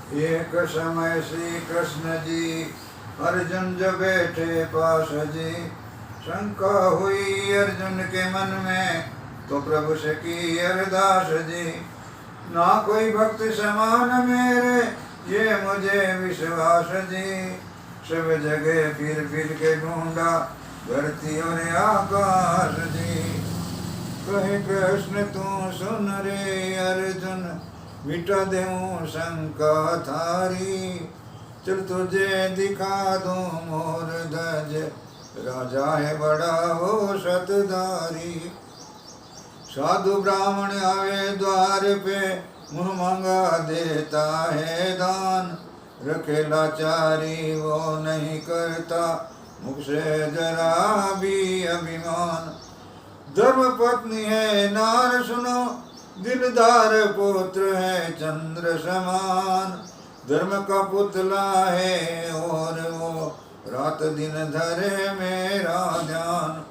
एक समय श्री कृष्ण जी अर्जुन जब बैठे पास जी, शंका हुई अर्जुन के मन में, तो प्रभु से की अरदास जी। ना कोई भक्त समान मेरे, ये मुझे विश्वास जी। सब जगह फिर के ढूंढा, धरती और आकाश जी। कहे कृष्ण तू सुन रे अर्जुन, मिटा दूं शंका थारी। चल तुझे दिखा दूं मोर ध्वज, राजा है बड़ा वो शतधारी। साधु ब्राह्मण आवे द्वार पे, मुँह मांगा देता है दान। रखे लाचारी वो नहीं करता, मुख से जरा भी अभिमान। धर्म पत्नी है नार सुनो, दिलदार पुत्र है चंद्र समान। धर्म का पुतला है और वो, रात दिन धरे मेरा ध्यान।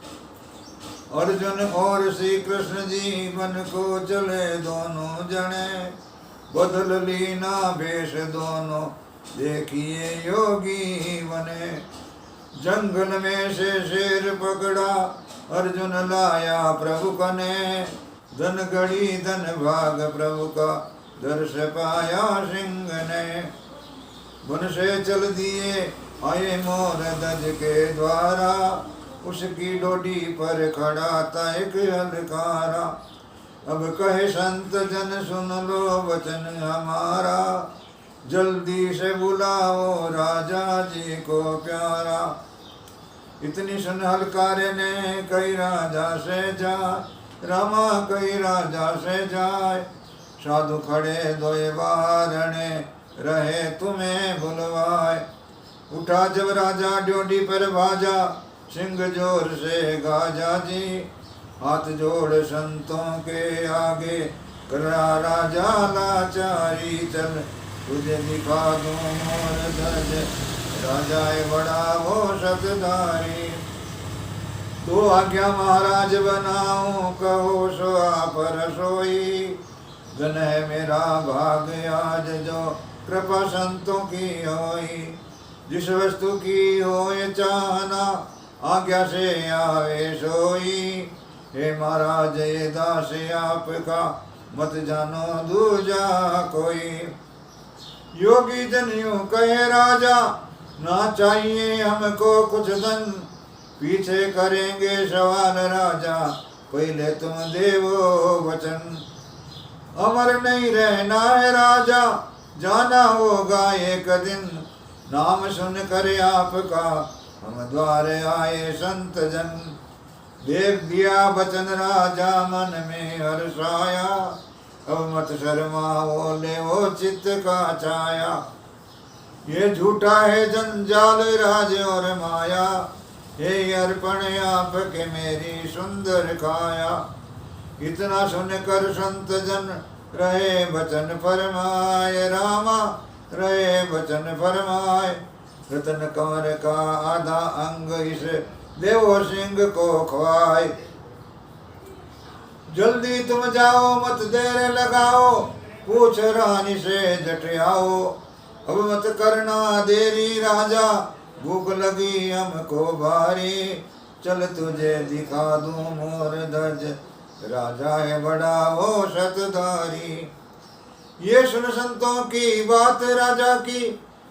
अर्जुन और श्री कृष्ण जी बन को चले दोनों जने, बदल लीना भेष दोनों देखिए योगी बने। जंगल में से शेर पकड़ा, अर्जुन लाया प्रभु कने। धन गढ़ी धन भाग प्रभु का, दर्श पाया सिंह ने। वन से चल दिए आए मोर ध्वज के द्वारा, उसकी डोडी पर खड़ा था एक हलकारा। अब कहे संत जन सुन लो वचन हमारा, जल्दी से बुलाओ राजा जी को प्यारा। इतनी सुन हलकारे ने कई राजा से जा, रामा कई राजा से जाए। साधु खड़े दोए बारणे, रहे तुम्हें बुलवाए। उठा जब राजा ड्योढ़ी पर भाजा, सिंह जोर से गाजा जी। हाथ जोड़ संतों के आगे, करा राजा लाचारी। चल तुझे दिखा दूं मोर ध्वज, राजा है बड़ा वो शतधारी। तो आज्ञा महाराज बनाऊं, कहो सो आप रसोई। धन है मेरा भाग आज जो, कृपा संतों की होई। जिस वस्तु की होए चाहना, आज्ञा से आवे सोई। हे महाराज ये दास आपका, मत जानो दूजा कोई। योगी जन यूं कहे राजा, ना चाहिए हमको कुछ धन। पीछे करेंगे सवाल राजा, पहले तुम देवो वचन। अमर नहीं रहना है राजा, जाना होगा एक दिन। नाम सुन कर आपका, हम द्वारे आए संत जन। देख दिया वचन राजा मन में हर्षाया, अब मत शर्माओ ले वो चित्त का छाया। ये झूठा है जंजाल राज और माया, हे अर्पण आपके मेरी सुंदर काया। इतना सुनकर संत जन रहे वचन फरमाए, रामा रहे वचन फरमाए। रतन कंवर का आधा अंग इस देव सिंह को ख्वाए। जल्दी तुम जाओ मत देर लगाओ, पूछ रानी से जटियाओ। अब मत करना देरी राजा, भूख लगी हमको भारी। चल तुझे दिखा दूं मोर ध्वज, राजा है बड़ा वो शतधारी। ये सुन संतों की बात राजा की,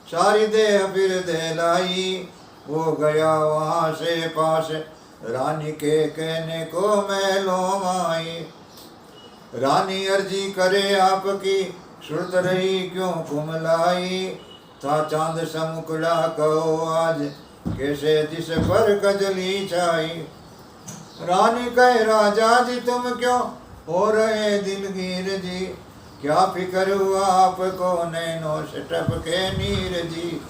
सारी देह फिर दहलाई। वो गया वहां से पास, रानी के कहने को महलों माई। रानी अर्जी करे आपकी, सुरत रही क्यों कुमलाई। था चांद समुकड़ा कहो आज, कैसे जिस पर कजली छाई। रानी कहे राजा जी तुम क्यों हो रहे दिलगीर जी। क्या फिक्र हुआ आपको नैनों से टपके नीर जी।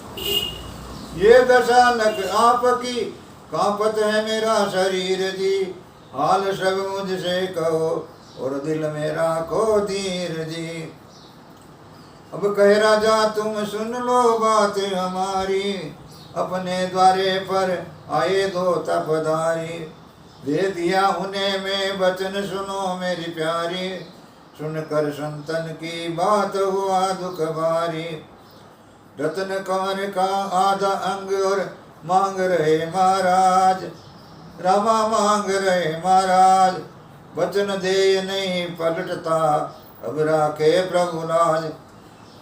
ये दशा लग आपकी, कांपत है मेरा शरीर जी। हाल सब मुझसे कहो, और दिल मेरा को धीर जी। अब कहे राजा तुम सुन लो बात हमारी, अपने द्वारे पर आए दो तपधारी। दे दिया उन्हें मैं वचन सुनो मेरी प्यारी। सुनकर संतन की बात हुआ दुख भारी। रत्न कंवर का आधा अंग और मांग रहे महाराज, रामा मांग रहे महाराज। वचन दे नहीं पलटता, अब राखे प्रभु लाज।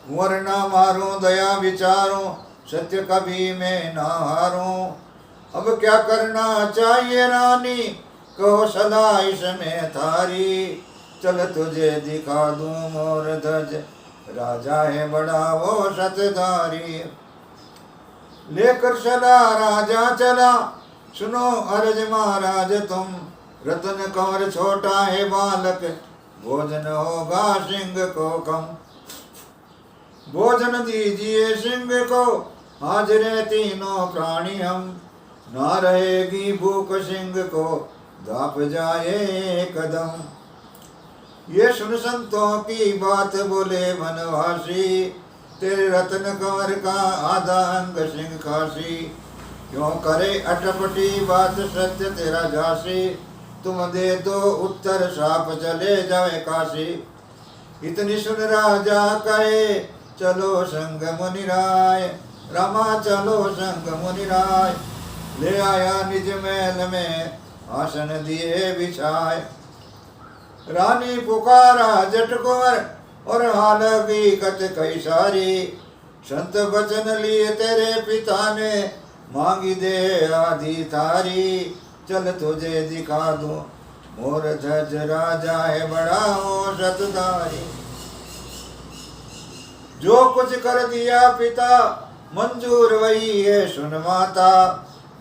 कुंवर ना मारूं दया विचारूं, सत्य कभी मैं ना हारूं। अब क्या करना चाहिए रानी, कहो सलाह इसमें थारी। चल तुझे दिखा दूं मोर ध्वज, राजा है बड़ा वो सतधारी। लेकर चला राजा चला, सुनो अर्ज महाराज तुम। रतन कंवर छोटा है बालक, भोजन होगा सिंह को कम। भोजन दीजिए सिंह को, हाजिर तीनों प्राणी हम। ना रहेगी भूख सिंह को, दाप जाए कदम। ये सुन संतों की बात बोले वनवासी, तेरे रत्न कंवर का आधा अंग सिंह खासी। क्यों करे अटपटी बात सत्य तेरा झांसी, तुम दे दो उत्तर साप चले जाए काशी। इतनी सुन राजा कहे, चलो संग मुनिराय, रामा चलो संग मुनिराय। ले आया निज महल में, आसन दिए बिछाए। रानी पुकारा जट कुंवर, और हाल हकीकत कई सारी। संत वचन लिए तेरे पिता ने, मांगी दे आधी थारी। चल तुझे दिखा दूं मोर ध्वज, राजा है बड़ा हो सतधारी। जो कुछ कर दिया पिता, मंजूर वही है सुन माता।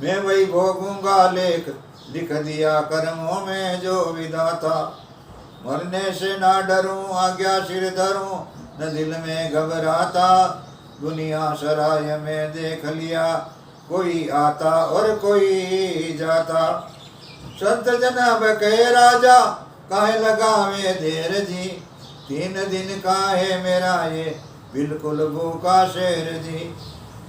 मैं वही भोगूंगा लेख, लिख दिया कर्मों में जो विधाता। मरने से ना डरूं, आज्ञा सिर धरूं, न दिल में घबराता। दुनिया सराय में देख लिया, कोई आता और कोई जाता। संत जनाब कहे राजा, काहे लगावे देर जी। 3 दिन का है मेरा ये, बिल्कुल भूखा शेर जी।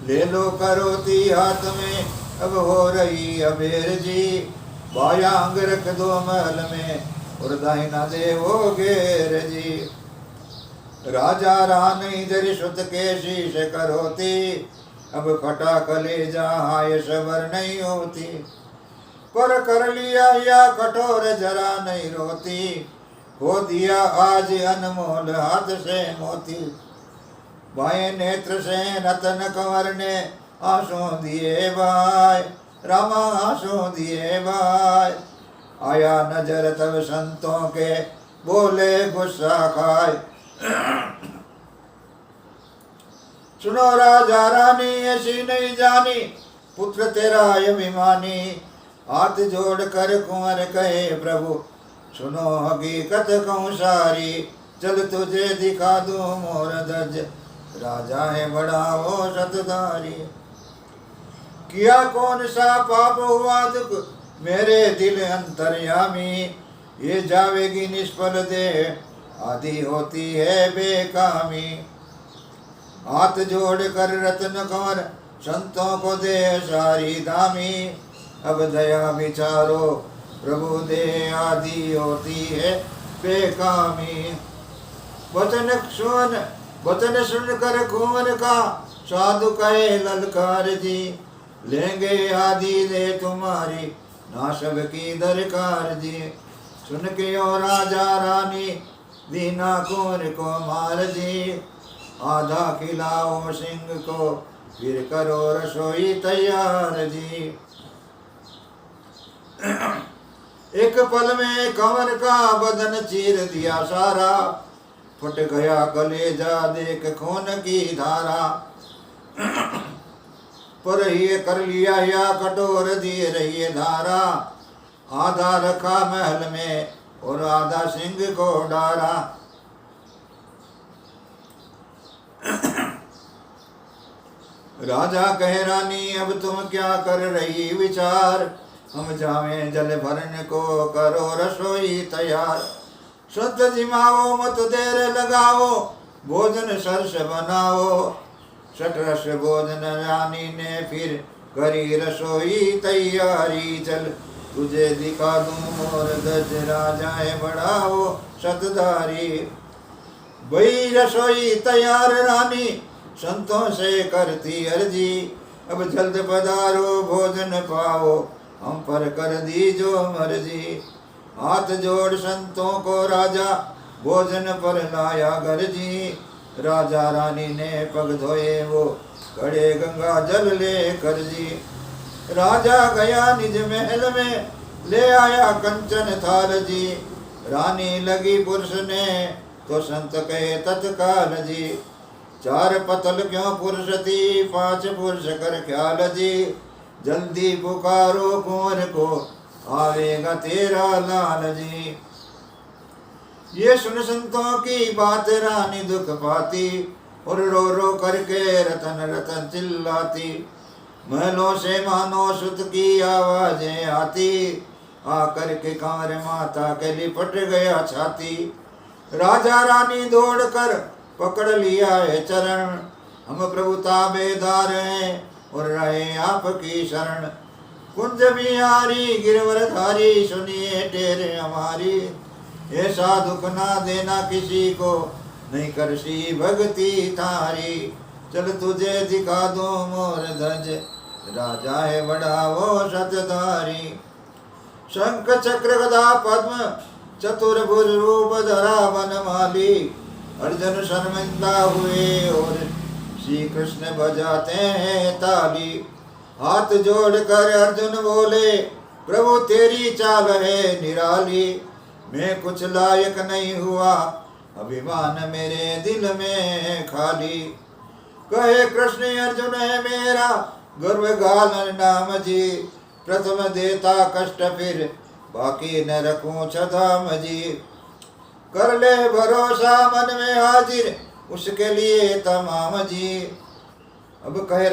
ले लो करोती हाथ में, अब हो रही अबेर जी। बाया अंग रख दो महल में, और दाहिना दे वो घेर जी। राजा रहा नहीं धरि सुत के शीश करोती, अब फटा कलेजा हाय सबर नहीं होती। पर कर लिया या कठोर जरा नहीं रोती, खो दिया आज अनमोल हाथ से मोती। बाएं नेत्र से रतन कंवर ने आंसू दिए भाई, रामा आंसू दिए भाई। आया नजर तब संतों के, बोले गुस्सा खाए। सुनो राजा रानी ऐसी नहीं जानी, पुत्र तेरा अभिमानी। हाथ जोड़ कर कुंवर कहे प्रभु, सुनो हकीकत कहूँ सारी। चल तुझे दिखा दूं मोर ध्वज, राजा है बड़ा वो सतधारी। किया कौन सा पाप हुआ दुख, मेरे दिल अंतर्यामी। ये जावेगी निष्फल दे, आदि होती है बेकामी। हाथ जोड़ कर रत्न कंवर, संतों को दे सारी दामी। अब दया विचारो प्रभु दे, आदि होती है बेकामी। वचन सुन कर कुंवर का, साधु कहे ललकार जी। लेंगे आदि दे तुम्हारी, ना सब की दरकार जी। सुन के ओ राजा रानी, दीना कुंवर को मार जी। आधा खिलाओ सिंह को, फिर करो रसोई तैयार जी। एक पल में कंवर का बदन चीर दिया सारा। फट गया कलेजा देख खून की धारा। पर ये कर लिया या कटोर दिए रही धारा। आधा रखा महल में, और आधा सिंह को डारा। राजा कहे रानी अब तुम क्या कर रही विचार। हम जावे जल भरन को, करो रसोई तैयार। शुद्ध जिमाओ मत देर लगाओ, भोजन सरस बनाओ। सटरस भोजन रानी ने फिर करी रसोई तैयारी। चल तुझे दिखा दूं मोर ध्वज, राजा है बड़ा वो सतधारी। वही रसोई तैयार रानी, संतों से करती अर्जी, अब जल्द पधारो भोजन पाओ, हम पर कर दीजो मर्जी। हाथ जोड़ संतों को राजा भोजन पर लाया घर जी। राजा रानी ने पग धोए वो खड़े गंगा जल ले कर जी। राजा गया निज महल में ले आया कंचन थाल जी। रानी लगी पुरुष ने तो संत कहे तत्काल जी। चार पतल क्यों पुरुष थी, पांच पुरुष कर ख्याल जी। जल्दी पुकारो कुंवर को, आवेगा तेरा लाल जी। ये सुन संतों की बात रानी दुख पाती, और रो रो करके रतन रतन चिल्लाती। महलों से मानो सुत की आवाजें आती, आकर के कांवर माता के लिपट गया छाती। राजा रानी दौड़ कर पकड़ लिया है चरण, हम प्रभु ताबेदार हैं और रहे आपकी शरण। कुंज बिहारी गिरवरधारी सुनिए टेरे हमारी, ऐसा दुख ना देना किसी को, नहीं करसी भक्ति थारी। चल तुझे दिखा दो मोर ध्वज, राजा है बड़ा वो सतधारी। शंख चक्र गदा पद्म चतुर्भुज रूप धरा वनमाली। अर्जुन शर्मिंदा हुए और श्री कृष्ण बजाते हैं ताली। हाथ जोड़ कर अर्जुन बोले, प्रभु तेरी चाल है निराली। मैं कुछ लायक नहीं हुआ, अभिमान मेरे दिल में खाली। कहे कृष्ण अर्जुन है मेरा गर्व गालन नाम जी। प्रथम देता कष्ट फिर बाकी न रखूं छदाम जी। कर ले भरोसा मन में हाजिर, उसके लिए तमाम जी। अब कहे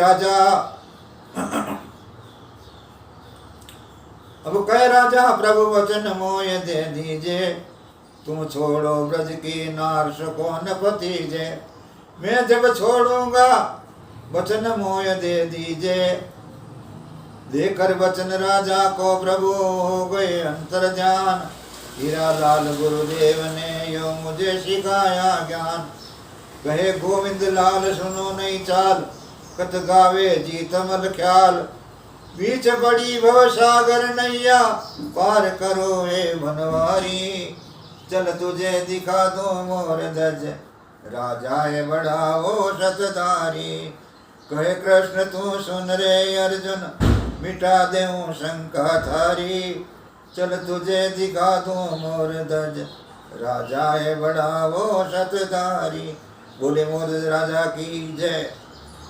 राजा प्रभु वचन मोय दे दीजिए। तुम छोड़ो ब्रज की नार को न पतीजे। मैं जब छोड़ूंगा वचन मोय दे दीजिए। देकर वचन राजा को प्रभु हो गए अंतर जान। हीरा लाल गुरुदेव ने यो मुझे सिखाया ज्ञान। कहे गोविंद लाल सुनो नहीं चाल, कत गावे जीतमल ख्याल। बीच बड़ी भव सागर नैया, पार करो हे बनवारी। चल तुझे दिखा दो मोर ध्वज, राजा है बड़ा वो सतधारी। कहे कृष्ण तू सुन रे अर्जुन, मिटा देऊं शंका थारी। चल तुझे दिखा दूं मोर ध्वज, राजा है बड़ा वो सतधारी। बोले मोर राजा की जय।